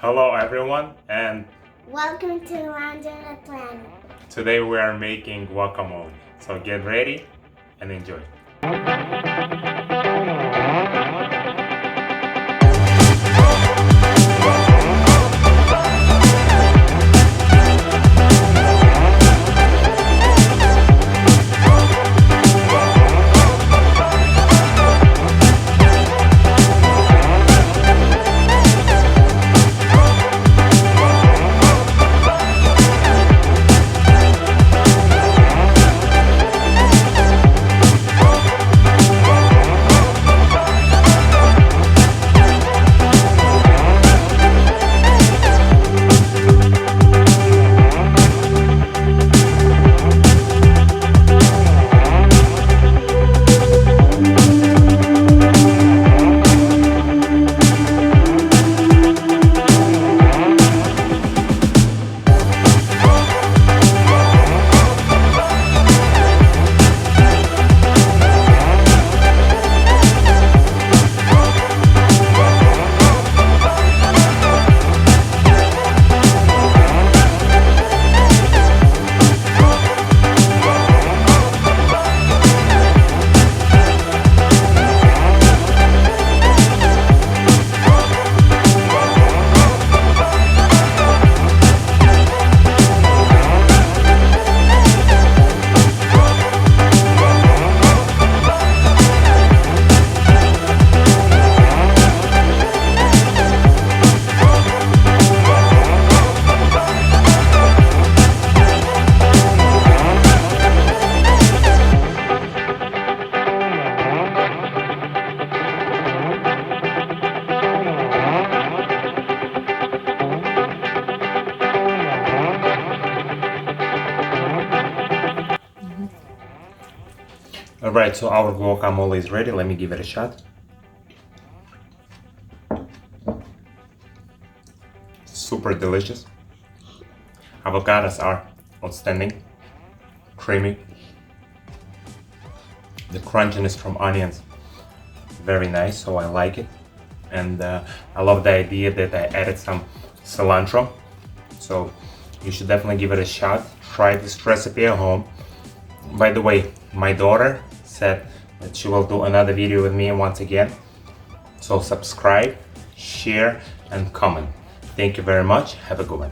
Hello everyone, and Welcome to Land on the Planet. today we are making guacamole. So get ready and enjoy. Alright, so our guacamole is ready. Let me give it a shot. Super delicious. Avocados are outstanding. Creamy. The crunchiness from onions, very nice, so I like it. And I love the idea that I added some cilantro. So you should definitely give it a shot. Try this recipe at home. By the way, my daughter said that she will do another video with me once again. So subscribe, share, and comment. Thank you very much. Have a good one.